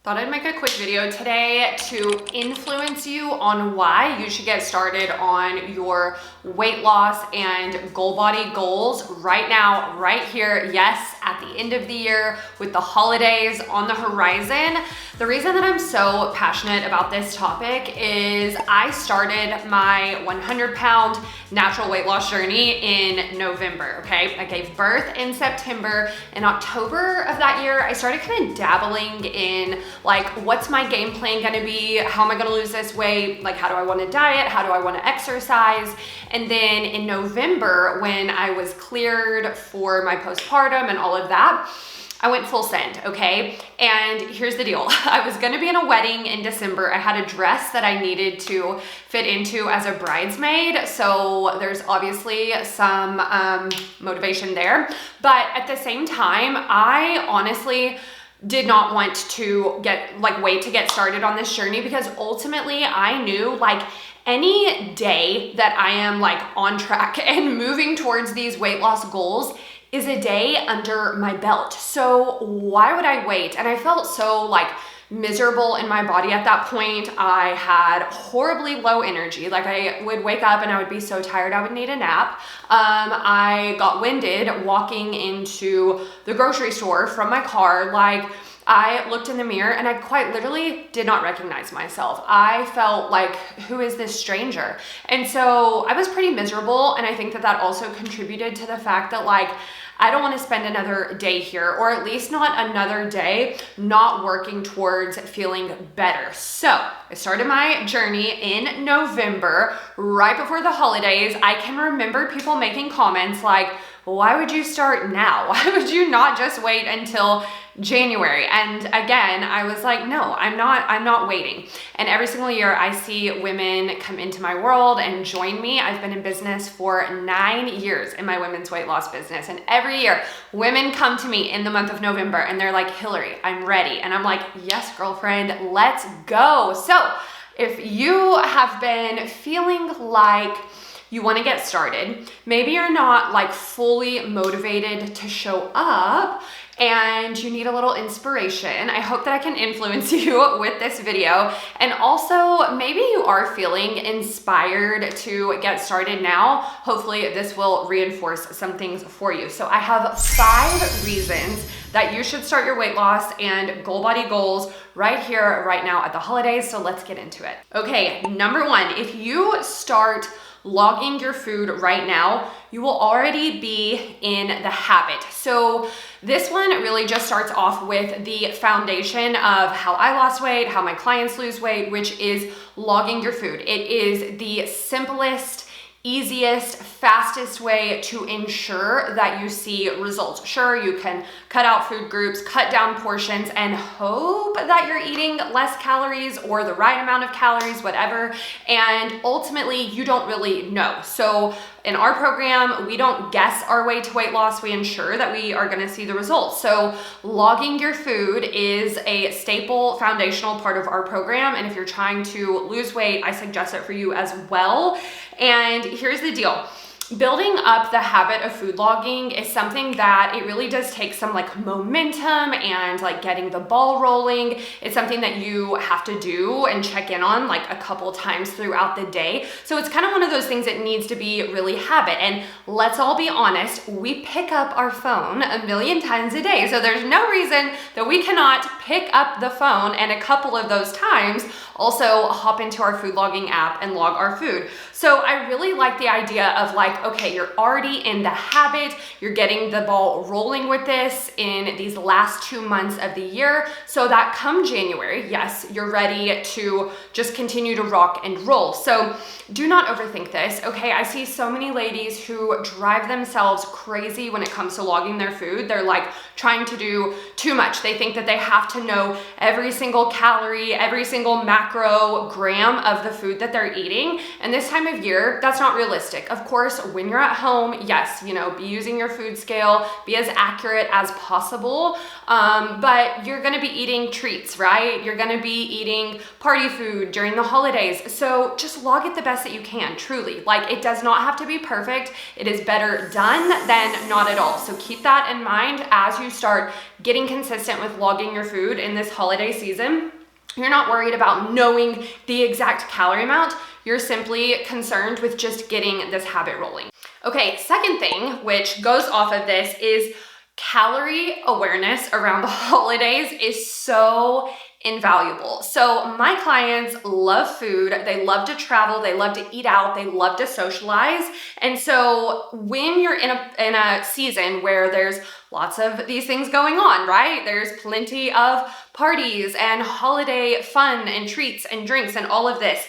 Thought I'd make a quick video today to influence you on why you should get started on your weight loss and goal body goals right now, right here. Yes, at the end of the year with the holidays on the horizon. The reason that I'm so passionate about this topic is I started my 100-pound natural weight loss journey in November, okay? I gave birth in September. In October of that year, I started kind of dabbling in like, what's my game plan gonna be? How am I gonna lose this weight? Like, how do I wanna diet? How do I wanna exercise? And then in November, when I was cleared for my postpartum and all of that, I went full send, okay? And here's the deal. I was gonna be in a wedding in December. I had a dress that I needed to fit into as a bridesmaid. So there's obviously some motivation there. But at the same time, I honestly did not want to wait to get started on this journey, because ultimately I knew like any day that I am like on track and moving towards these weight loss goals is a day under my belt. So why would I wait? And I felt so like miserable in my body at that point. I had horribly low energy. Like I would wake up and I would be so tired I would need a nap. I got winded walking into the grocery store from my car. Like I looked in the mirror and I quite literally did not recognize myself. I felt like, who is this stranger? And so I was pretty miserable. And I think that that also contributed to the fact that like, I don't want to spend another day here, or at least not another day not working towards feeling better. So I started my journey in November, right before the holidays. I can remember people making comments like, why would you start now? Why would you not just wait until January? And again, I was like, no, I'm not waiting. And every single year I see women come into my world and join me. I've been in business for 9 years in my women's weight loss business. And every year women come to me in the month of November and they're like, Hillary, I'm ready. And I'm like, yes, girlfriend, let's go. So if you have been feeling like you want to get started, maybe you're not like fully motivated to show up and you need a little inspiration, I hope that I can influence you with this video. And also maybe you are feeling inspired to get started now. Hopefully this will reinforce some things for you. So I have 5 reasons that you should start your weight loss and goal body goals right here, right now at the holidays. So let's get into it. Okay, number 1, if you start logging your food right now, you will already be in the habit. So this one really just starts off with the foundation of how I lost weight, how my clients lose weight, which is logging your food. It is the simplest, easiest, fastest way to ensure that you see results. Sure, you can cut out food groups, cut down portions, and hope that you're eating less calories or the right amount of calories, whatever. And ultimately, you don't really know. So in our program, we don't guess our way to weight loss. We ensure that we are gonna see the results. So logging your food is a staple foundational part of our program. And if you're trying to lose weight, I suggest it for you as well. And here's the deal. Building up the habit of food logging is something that it really does take some like momentum and like getting the ball rolling. It's something that you have to do and check in on like a couple times throughout the day. So it's kind of one of those things that needs to be really habit. And let's all be honest, we pick up our phone a million times a day. So there's no reason that we cannot pick up the phone and a couple of those times also hop into our food logging app and log our food. So I really like the idea of like, okay, you're already in the habit, you're getting the ball rolling with this in these last 2 months of the year, so that come January, yes, you're ready to just continue to rock and roll. So do not overthink this, okay? I see so many ladies who drive themselves crazy when it comes to logging their food. They're like trying to do too much. They think that they have to know every single calorie, every single macro gram of the food that they're eating. And this time of year, that's not realistic. Of course, when you're at home, yes, be using your food scale, be as accurate as possible, but you're gonna be eating treats, right? You're gonna be eating party food during the holidays. So just log it the best that you can, truly. Like, it does not have to be perfect. It is better done than not at all. So keep that in mind as you start getting consistent with logging your food in this holiday season. You're not worried about knowing the exact calorie amount. You're simply concerned with just getting this habit rolling. Okay, second thing, which goes off of this, is calorie awareness around the holidays is so invaluable. So my clients love food, they love to travel, they love to eat out, they love to socialize. And so when you're in a season where there's lots of these things going on, right? There's plenty of parties and holiday fun and treats and drinks and all of this.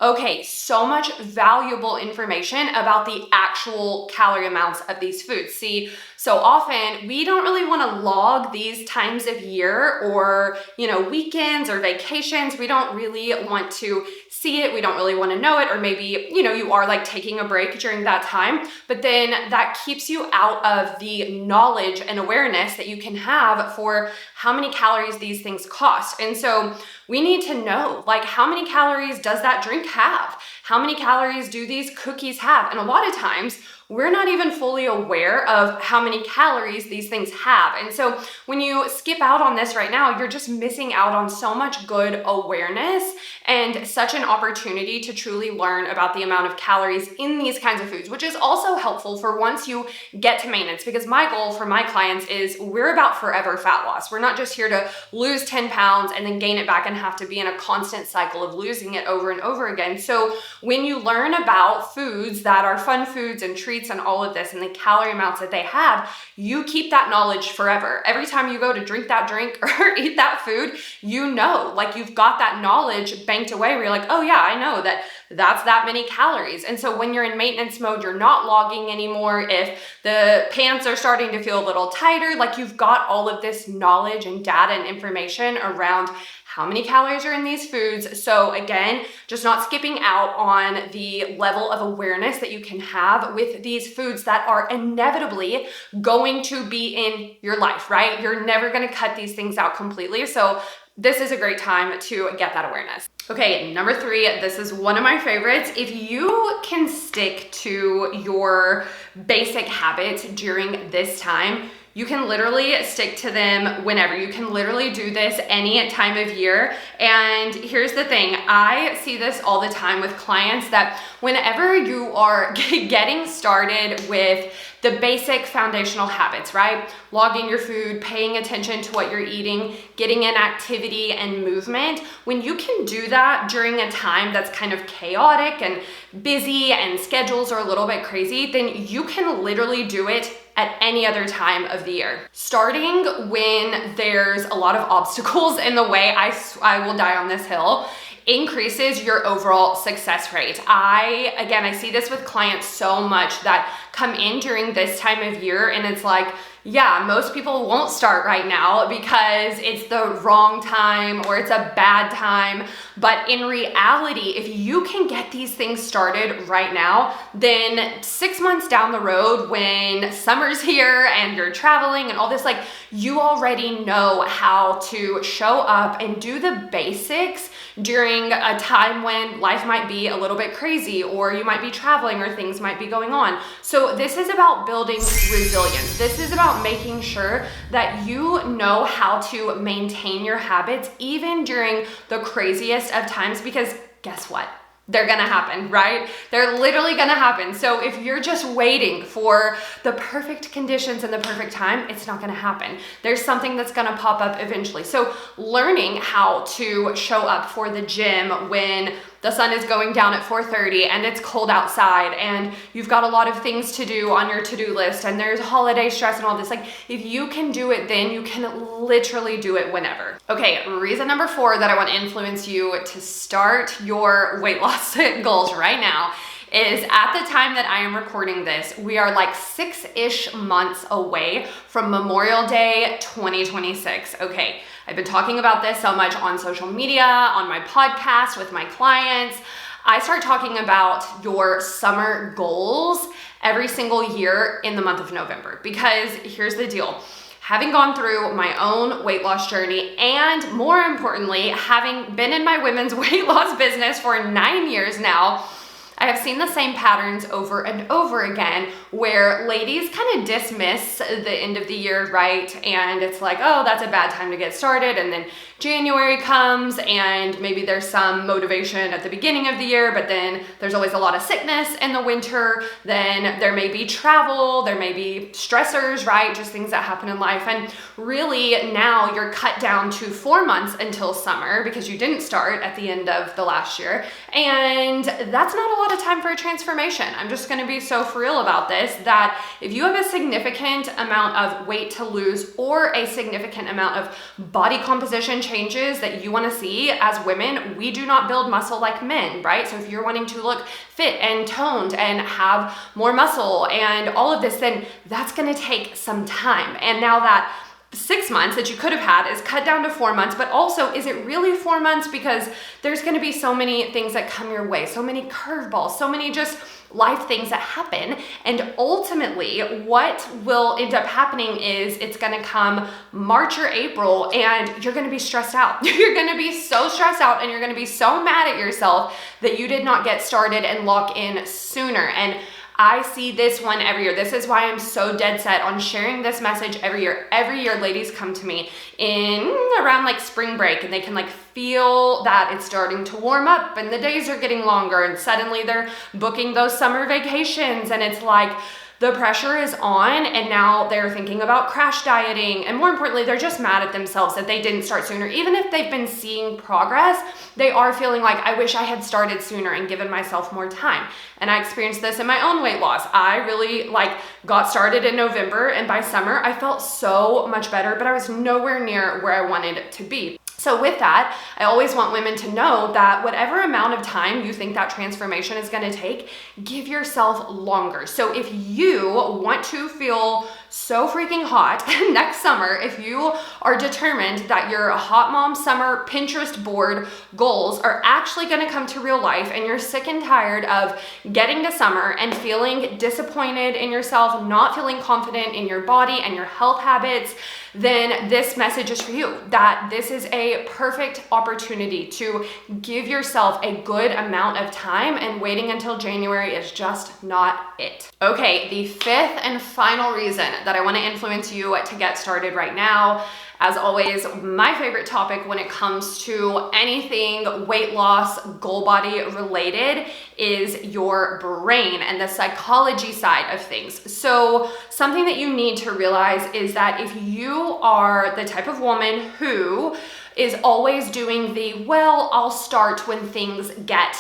Okay, so much valuable information about the actual calorie amounts of these foods. See, so often we don't really want to log these times of year or, weekends or vacations. We don't really want to see it. We don't really want to know it. Or maybe, you are like taking a break during that time, but then that keeps you out of the knowledge and awareness that you can have for how many calories these things cost. And so we need to know, like, how many calories does that drink have? How many calories do these cookies have? And a lot of times we're not even fully aware of how many calories these things have. And so when you skip out on this right now, you're just missing out on so much good awareness and such an opportunity to truly learn about the amount of calories in these kinds of foods, which is also helpful for once you get to maintenance, because my goal for my clients is we're about forever fat loss. We're not just here to lose 10 pounds and then gain it back and have to be in a constant cycle of losing it over and over again. So when you learn about foods that are fun foods and treats and all of this and the calorie amounts that they have, you keep that knowledge forever. Every time you go to drink that drink or eat that food, like you've got that knowledge banked away where you're like, oh yeah, I know that's that many calories. And so when you're in maintenance mode, you're not logging anymore. If the pants are starting to feel a little tighter, like you've got all of this knowledge and data and information around how many calories are in these foods. So again, just not skipping out on the level of awareness that you can have with these foods that are inevitably going to be in your life, right? You're never gonna cut these things out completely. So this is a great time to get that awareness. Okay, number 3, this is one of my favorites. If you can stick to your basic habits during this time, you can literally stick to them whenever. You can literally do this any time of year. And here's the thing, I see this all the time with clients that whenever you are getting started with the basic foundational habits, right? Logging your food, paying attention to what you're eating, getting in activity and movement. When you can do that during a time that's kind of chaotic and busy and schedules are a little bit crazy, then you can literally do it at any other time of the year. Starting when there's a lot of obstacles in the way, I will die on this hill, increases your overall success rate. I see this with clients so much that come in during this time of year and it's like, yeah, most people won't start right now because it's the wrong time or it's a bad time. But in reality, if you can get these things started right now, then 6 months down the road when summer's here and you're traveling and all this, like, you already know how to show up and do the basics during a time when life might be a little bit crazy or you might be traveling or things might be going on. So this is about building resilience. This is about making sure that you know how to maintain your habits even during the craziest of times, because guess what? They're gonna happen, right? They're literally gonna happen. So if you're just waiting for the perfect conditions and the perfect time, it's not gonna happen. There's something that's gonna pop up eventually. So learning how to show up for the gym when the sun is going down at 4:30 and it's cold outside and you've got a lot of things to do on your to-do list and there's holiday stress and all this, like, if you can do it then, you can literally do it whenever. Okay, reason number 4 that I want to influence you to start your weight loss goals right now is, at the time that I am recording this, we are like 6-ish months away from Memorial Day 2026. Okay, I've been talking about this so much on social media, on my podcast with my clients. I start talking about your summer goals every single year in the month of November. Because here's the deal. Having gone through my own weight loss journey, and more importantly, having been in my women's weight loss business for 9 years now, I have seen the same patterns over and over again where ladies kind of dismiss the end of the year, right? And it's like, oh, that's a bad time to get started. And then January comes and maybe there's some motivation at the beginning of the year, but then there's always a lot of sickness in the winter. Then there may be travel, there may be stressors, right? Just things that happen in life. And really now you're cut down to 4 months until summer because you didn't start at the end of the last year. And that's not a lot of time for a transformation. I'm just going to be so for real about this, that if you have a significant amount of weight to lose or a significant amount of body composition changes that you want to see, as women, we do not build muscle like men, right? So if you're wanting to look fit and toned and have more muscle and all of this, then that's going to take some time. And now that 6 months that you could have had is cut down to 4 months, but also, is it really 4 months? Because there's going to be so many things that come your way, so many curveballs, so many just life things that happen. And ultimately what will end up happening is it's going to come March or April and you're going to be stressed out. You're going to be so stressed out and you're going to be so mad at yourself that you did not get started and lock in sooner. And I see this one every year. This is why I'm so dead set on sharing this message every year. Every year, ladies come to me in around like spring break and they can like feel that it's starting to warm up and the days are getting longer and suddenly they're booking those summer vacations and it's like the pressure is on and now they're thinking about crash dieting, and more importantly, they're just mad at themselves that they didn't start sooner. Even if they've been seeing progress, they are feeling like, I wish I had started sooner and given myself more time. And I experienced this in my own weight loss. I really got started in November, and by summer I felt so much better, but I was nowhere near where I wanted to be. So with that, I always want women to know that whatever amount of time you think that transformation is going to take, give yourself longer. So if you want to feel so freaking hot next summer, if you are determined that your hot mom summer Pinterest board goals are actually going to come to real life and you're sick and tired of getting to summer and feeling disappointed in yourself, not feeling confident in your body and your health habits, then this message is for you. That this is a perfect opportunity to give yourself a good amount of time, and waiting until January is just not it. Okay, the fifth and final reason that I want to influence you to get started right now, as always, my favorite topic when it comes to anything weight loss, goal body related, is your brain and the psychology side of things. So something that you need to realize is that if you are the type of woman who is always doing the, well, I'll start when things get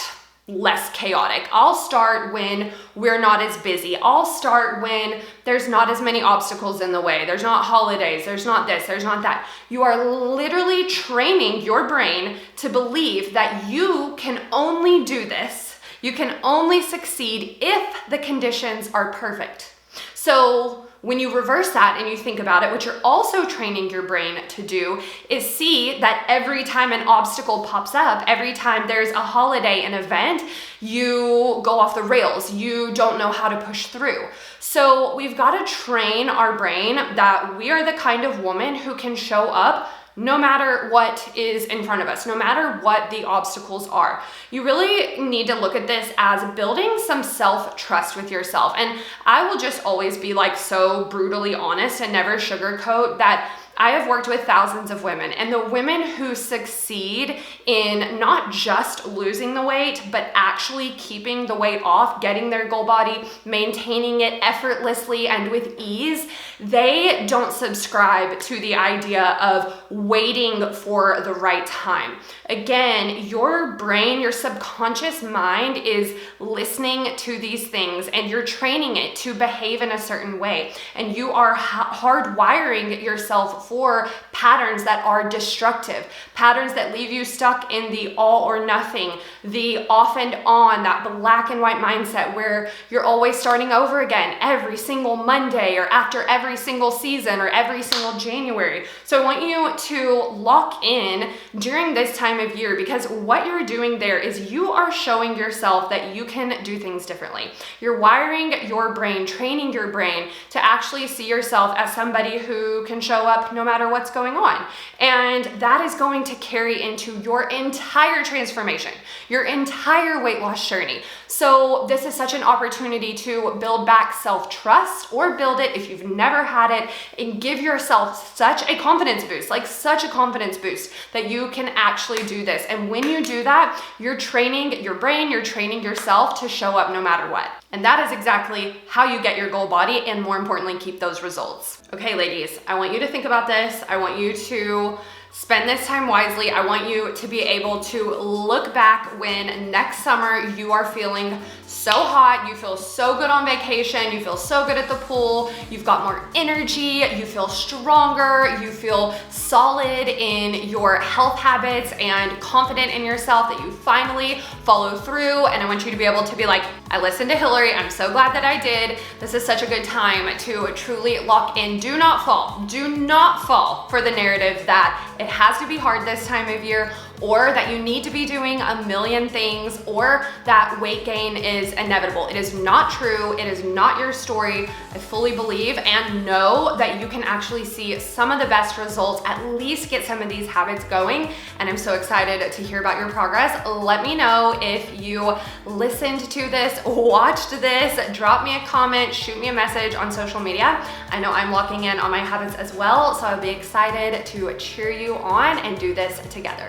less chaotic. I'll start when we're not as busy. I'll start when there's not as many obstacles in the way. There's not holidays. There's not this. There's not that. You are literally training your brain to believe that you can only do this. You can only succeed if the conditions are perfect. So when you reverse that and you think about it, what you're also training your brain to do is see that every time an obstacle pops up, every time there's a holiday, an event, you go off the rails. You don't know how to push through. So we've got to train our brain that we are the kind of woman who can show up no matter what is in front of us, no matter what the obstacles are. You really need to look at this as building some self-trust with yourself. And I will just always be so brutally honest and never sugarcoat that I have worked with thousands of women, and the women who succeed in not just losing the weight, but actually keeping the weight off, getting their goal body, maintaining it effortlessly and with ease, they don't subscribe to the idea of waiting for the right time. Again, your brain, your subconscious mind is listening to these things, and you're training it to behave in a certain way, and you are hardwiring yourself yourself for patterns that are destructive, patterns that leave you stuck in the all or nothing, the off and on, that black and white mindset where you're always starting over again every single Monday or after every single season or every single January. So I want you to lock in during this time of year, because what you're doing there is you are showing yourself that you can do things differently. You're wiring your brain, training your brain to actually see yourself as somebody who can show up no matter what's going on. And that is going to carry into your entire transformation, your entire weight loss journey. So this is such an opportunity to build back self-trust, or build it if you've never had it, and give yourself such a confidence boost, like such a confidence boost that you can actually do this. And when you do that, you're training your brain, you're training yourself to show up no matter what. And that is exactly how you get your goal body, and more importantly, keep those results. Okay, ladies, I want you to think about this. I want you to spend this time wisely. I want you to be able to look back when next summer you are feeling so hot, you feel so good on vacation, you feel so good at the pool, you've got more energy, you feel stronger, you feel solid in your health habits and confident in yourself that you finally follow through. And I want you to be able to be like, I listened to Hillary, I'm so glad that I did. This is such a good time to truly lock in. Do not fall for the narrative that it has to be hard this time of year, or that you need to be doing a million things, or that weight gain is inevitable. It is not true. It is not your story. I fully believe and know that you can actually see some of the best results, at least get some of these habits going. And I'm so excited to hear about your progress. Let me know if you listened to this, watched this, drop me a comment, shoot me a message on social media. I know I'm locking in on my habits as well, so I'll be excited to cheer you on and do this together.